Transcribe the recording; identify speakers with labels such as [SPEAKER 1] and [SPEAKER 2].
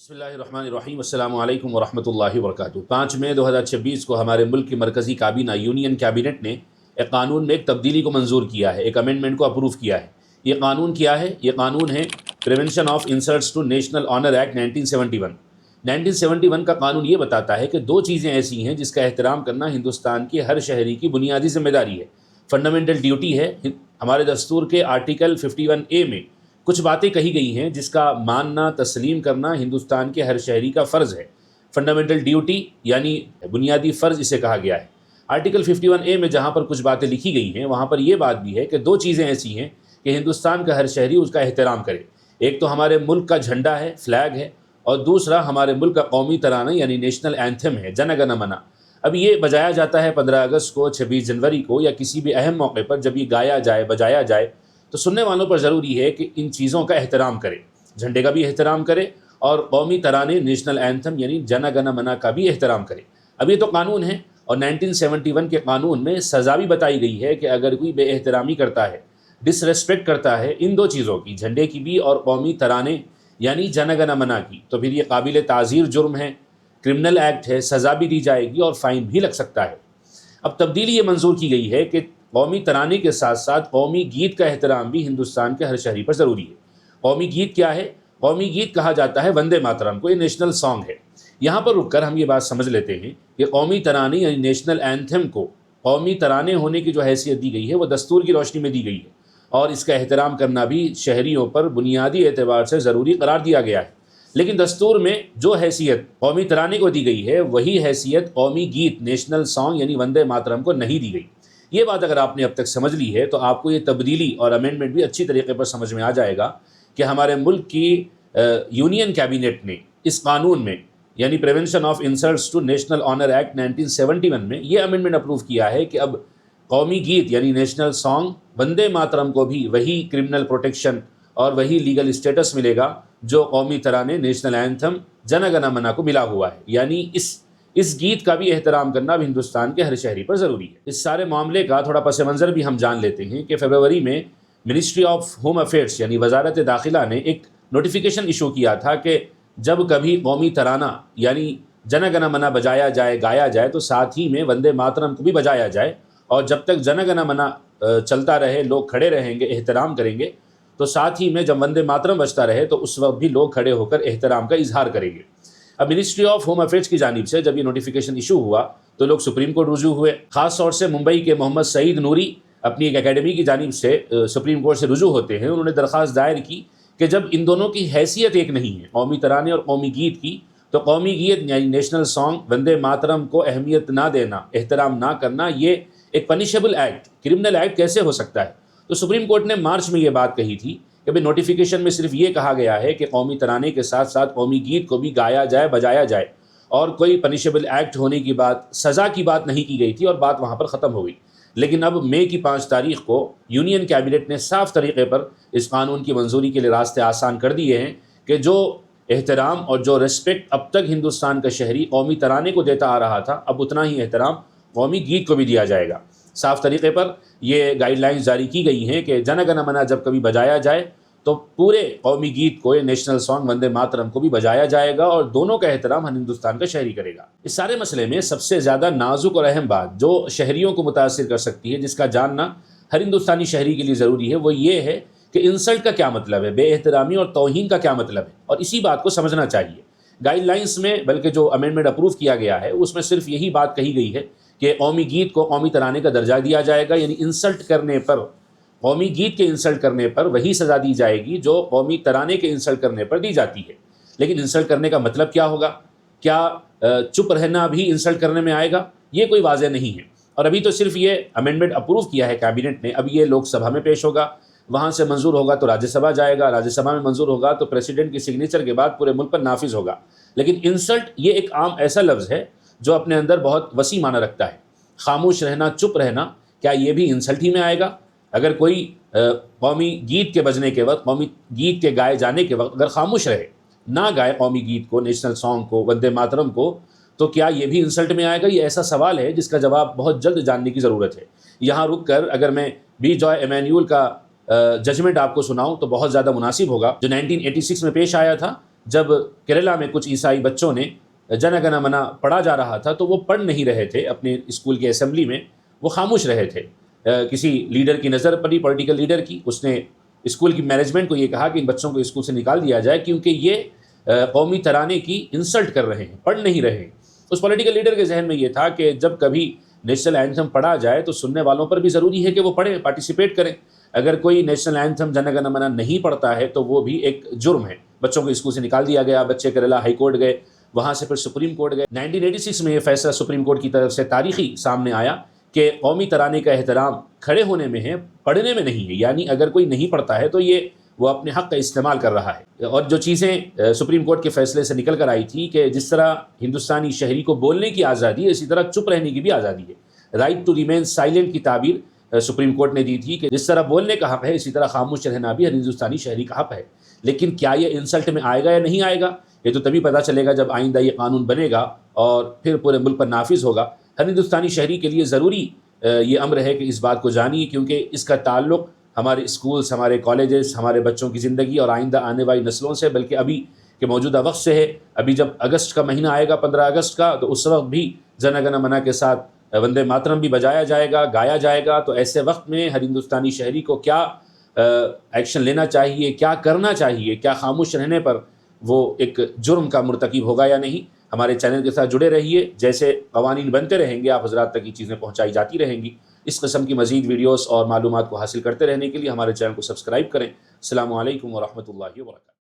[SPEAKER 1] بسم اللہ الرحمن الرحیم السلام علیکم ورحمۃ اللہ وبرکاتہ۔ 5 مئی 2026 کو ہمارے ملک کی مرکزی کابینہ یونین کیبنٹ نے ایک قانون میں ایک تبدیلی کو منظور کیا ہے، ایک امینڈمنٹ کو اپروو کیا ہے۔ یہ قانون کیا ہے؟ یہ قانون ہے prevention of insults to national honour act 1971۔ 1971 کا قانون یہ بتاتا ہے کہ دو چیزیں ایسی ہیں جس کا احترام کرنا ہندوستان کے ہر شہری کی بنیادی ذمہ داری ہے، فنڈامنٹل ڈیوٹی ہے۔ ہمارے دستور کے آرٹیکل 51A میں کچھ باتیں کہی گئی ہیں جس کا ماننا تسلیم کرنا ہندوستان کے ہر شہری کا فرض ہے۔ فنڈامنٹل ڈیوٹی یعنی بنیادی فرض اسے کہا گیا ہے۔ آرٹیکل 51A میں جہاں پر کچھ باتیں لکھی گئی ہیں وہاں پر یہ بات بھی ہے کہ دو چیزیں ایسی ہیں کہ ہندوستان کا ہر شہری اس کا احترام کرے۔ ایک تو ہمارے ملک کا جھنڈا ہے، فلیگ ہے، اور دوسرا ہمارے ملک کا قومی ترانہ یعنی نیشنل اینتھم ہے، جن گن من۔ اب یہ بجایا جاتا ہے 15 اگست کو، 26 جنوری کو، یا کسی بھی اہم موقع پر جب یہ گایا جائے بجایا جائے تو سننے والوں پر ضروری ہے کہ ان چیزوں کا احترام کرے، جھنڈے کا بھی احترام کرے اور قومی ترانے نیشنل اینتھم یعنی جن گن من کا بھی احترام کرے۔ اب یہ تو قانون ہے، اور 1971 کے قانون میں سزا بھی بتائی گئی ہے کہ اگر کوئی بے احترامی کرتا ہے، ڈس ریسپیکٹ کرتا ہے ان دو چیزوں کی، جھنڈے کی بھی اور قومی ترانے یعنی جن گن من کی، تو پھر یہ قابل تعزیر جرم ہے، کرمنل ایکٹ ہے، سزا بھی دی جائے گی اور فائن بھی لگ سکتا ہے۔ اب تبدیلی یہ منظور کی گئی ہے کہ قومی ترانے کے ساتھ ساتھ قومی گیت کا احترام بھی ہندوستان کے ہر شہری پر ضروری ہے۔ قومی گیت کیا ہے؟ قومی گیت کہا جاتا ہے وندے ماترم کو، یہ نیشنل سانگ ہے۔ یہاں پر رک کر ہم یہ بات سمجھ لیتے ہیں کہ قومی ترانے یعنی نیشنل اینتھم کو قومی ترانے ہونے کی جو حیثیت دی گئی ہے وہ دستور کی روشنی میں دی گئی ہے، اور اس کا احترام کرنا بھی شہریوں پر بنیادی اعتبار سے ضروری قرار دیا گیا ہے۔ لیکن دستور میں جو حیثیت قومی ترانے کو دی گئی ہے وہی حیثیت قومی گیت نیشنل سانگ یعنی وندے ماترم کو نہیں دی گئی۔ یہ بات اگر آپ نے اب تک سمجھ لی ہے تو آپ کو یہ تبدیلی اور امینڈمنٹ بھی اچھی طریقے پر سمجھ میں آ جائے گا کہ ہمارے ملک کی یونین کیبنٹ نے اس قانون میں یعنی prevention of insults to national honour act 1971 میں یہ امینڈمنٹ اپروو کیا ہے کہ اب قومی گیت یعنی نیشنل سانگ وندے ماترم کو بھی وہی کرمنل پروٹیکشن اور وہی لیگل اسٹیٹس ملے گا جو قومی ترانے نیشنل اینتھم جن گن من کو ملا ہوا ہے، یعنی اس گیت کا بھی احترام کرنا اب ہندوستان کے ہر شہری پر ضروری ہے۔ اس سارے معاملے کا تھوڑا پس منظر بھی ہم جان لیتے ہیں کہ فروری میں منسٹری آف ہوم افیئرس یعنی وزارت داخلہ نے ایک نوٹیفیکیشن ایشو کیا تھا کہ جب کبھی قومی ترانہ یعنی جن گن من بجایا جائے گایا جائے تو ساتھ ہی میں وندے ماترم کو بھی بجایا جائے، اور جب تک جن گن من چلتا رہے لوگ کھڑے رہیں گے احترام کریں گے، تو ساتھ ہی میں جب وندے ماترم بجتا رہے تو اس وقت بھی لوگ کھڑے ہو کر احترام کا اظہار کریں گے۔ اب منسٹری آف ہوم افیئرس کی جانب سے جب یہ نوٹیفیکیشن ایشو ہوا تو لوگ سپریم کورٹ رجوع ہوئے، خاص طور سے ممبئی کے محمد سعید نوری اپنی ایک اکیڈمی کی جانب سے سپریم کورٹ سے رجوع ہوتے ہیں۔ انہوں نے درخواست دائر کی کہ جب ان دونوں کی حیثیت ایک نہیں ہے، قومی ترانے اور قومی گیت کی، تو قومی گیت یعنی نیشنل سانگ وندے ماترم کو اہمیت نہ دینا، احترام نہ کرنا، یہ ایک پنشیبل ایکٹ، کرمنل ایکٹ کیسے ہو سکتا ہے؟ تو سپریم کورٹ نے مارچ میں یہ بات کہی تھی کہ بھئی نوٹیفیکیشن میں صرف یہ کہا گیا ہے کہ قومی ترانے کے ساتھ ساتھ قومی گیت کو بھی گایا جائے بجایا جائے، اور کوئی پنشیبل ایکٹ ہونے کی بات، سزا کی بات نہیں کی گئی تھی، اور بات وہاں پر ختم ہو گئی۔ لیکن اب مئی کی 5 تاریخ کو یونین کیبنٹ نے صاف طریقے پر اس قانون کی منظوری کے لیے راستے آسان کر دیے ہیں کہ جو احترام اور جو ریسپیکٹ اب تک ہندوستان کا شہری قومی ترانے کو دیتا آ رہا تھا، اب اتنا ہی احترام قومی گیت کو بھی دیا جائے گا۔ صاف طریقے پر یہ گائیڈ لائنز جاری کی گئی ہیں کہ جن گن من جب کبھی بجایا جائے تو پورے قومی گیت کو، یہ نیشنل سانگ وندے ماترم کو بھی بجایا جائے گا، اور دونوں کا احترام ہندوستان کا شہری کرے گا۔ اس سارے مسئلے میں سب سے زیادہ نازک اور اہم بات جو شہریوں کو متاثر کر سکتی ہے، جس کا جاننا ہر ہندوستانی شہری کے لیے ضروری ہے، وہ یہ ہے کہ انسلٹ کا کیا مطلب ہے، بے احترامی اور توہین کا کیا مطلب ہے، اور اسی بات کو سمجھنا چاہیے۔ گائیڈ لائنس میں بلکہ جو امینڈمنٹ اپروو کیا گیا ہے اس میں صرف یہی بات کہی گئی ہے کہ قومی گیت کو قومی ترانے کا درجہ دیا جائے گا، یعنی انسلٹ کرنے پر، قومی گیت کے انسلٹ کرنے پر وہی سزا دی جائے گی جو قومی ترانے کے انسلٹ کرنے پر دی جاتی ہے۔ لیکن انسلٹ کرنے کا مطلب کیا ہوگا؟ کیا چپ رہنا بھی انسلٹ کرنے میں آئے گا؟ یہ کوئی واضح نہیں ہے، اور ابھی تو صرف یہ امینڈمنٹ اپروو کیا ہے کیبنٹ نے، اب یہ لوک سبھا میں پیش ہوگا، وہاں سے منظور ہوگا تو راجیہ سبھا جائے گا، راجیہ سبھا میں منظور ہوگا تو پریسیڈنٹ کی سگنیچر کے بعد پورے ملک پر نافذ ہوگا۔ لیکن انسلٹ یہ ایک عام ایسا لفظ ہے جو اپنے اندر بہت وسیع معنی رکھتا ہے۔ خاموش رہنا، چپ رہنا، کیا یہ بھی انسلٹ ہی میں آئے گا؟ اگر کوئی قومی گیت کے بجنے کے وقت، قومی گیت کے گائے جانے کے وقت اگر خاموش رہے، نہ گائے قومی گیت کو، نیشنل سانگ کو، وندے ماترم کو، تو کیا یہ بھی انسلٹ میں آئے گا؟ یہ ایسا سوال ہے جس کا جواب بہت جلد جاننے کی ضرورت ہے۔ یہاں رک کر اگر میں بی جوائے ایمینول کا ججمنٹ آپ کو سناؤں تو بہت زیادہ مناسب ہوگا، جو 1986 میں پیش آیا تھا جب کیرلا میں کچھ عیسائی بچوں نے جن گن من پڑھا جا رہا تھا تو وہ پڑھ نہیں رہے تھے اپنے اسکول کے اسمبلی میں، وہ خاموش رہے تھے۔ کسی لیڈر کی نظر پڑی، پولیٹیکل لیڈر کی، اس نے اسکول کی مینجمنٹ کو یہ کہا کہ ان بچوں کو اسکول سے نکال دیا جائے کیونکہ یہ قومی ترانے کی انسلٹ کر رہے ہیں، پڑھ نہیں رہے ہیں۔ اس پولیٹیکل لیڈر کے ذہن میں یہ تھا کہ جب کبھی نیشنل اینتھم پڑھا جائے تو سننے والوں پر بھی ضروری ہے کہ وہ پڑھیں، پارٹیسپیٹ کریں۔ اگر کوئی نیشنل اینتھم جن گن من نہیں پڑھتا ہے تو وہ بھی ایک جرم ہے۔ بچوں کو اسکول سے نکال دیا گیا، بچے کیرلا ہائی کورٹ گئے، وہاں سے پھر سپریم کورٹ گئے۔ 1986 میں یہ فیصلہ سپریم کورٹ کی طرف سے تاریخی سامنے آیا کہ قومی ترانے کا احترام کھڑے ہونے میں ہے، پڑھنے میں نہیں ہے۔ یعنی اگر کوئی نہیں پڑھتا ہے تو یہ وہ اپنے حق کا استعمال کر رہا ہے۔ اور جو چیزیں سپریم کورٹ کے فیصلے سے نکل کر آئی تھی کہ جس طرح ہندوستانی شہری کو بولنے کی آزادی ہے، اسی طرح چپ رہنے کی بھی آزادی ہے۔ رائٹ ٹو ریمین سائلنٹ کی تعبیر سپریم کورٹ نے دی تھی کہ جس طرح بولنے کا حق ہے اسی طرح خاموش رہنا بھی ہر ہندوستانی شہری کا حق ہے۔ لیکن کیا یہ انسلٹ میں آئے گا یا نہیں آئے گا، یہ تو تبھی پتہ چلے گا جب آئندہ یہ قانون بنے گا اور پھر پورے ملک پر نافذ ہوگا۔ ہر ہندوستانی شہری کے لیے ضروری یہ امر ہے کہ اس بات کو جانیے، کیونکہ اس کا تعلق ہمارے اسکولز، ہمارے کالجز، ہمارے بچوں کی زندگی اور آئندہ آنے والی نسلوں سے، بلکہ ابھی کے موجودہ وقت سے ہے۔ ابھی جب اگست کا مہینہ آئے گا، 15 اگست کا، تو اس وقت بھی جن گن من کے ساتھ وندے ماترم بھی بجایا جائے گا، گایا جائے گا۔ تو ایسے وقت میں ہر ہندوستانی شہری کو کیا ایکشن لینا چاہیے، کیا کرنا چاہیے، کیا خاموش رہنے پر وہ ایک جرم کا مرتکب ہوگا یا نہیں؟ ہمارے چینل کے ساتھ جڑے رہیے، جیسے قوانین بنتے رہیں گے آپ حضرات تک یہ چیزیں پہنچائی جاتی رہیں گی۔ اس قسم کی مزید ویڈیوز اور معلومات کو حاصل کرتے رہنے کے لیے ہمارے چینل کو سبسکرائب کریں۔ السلام علیکم ورحمۃ اللہ وبرکاتہ۔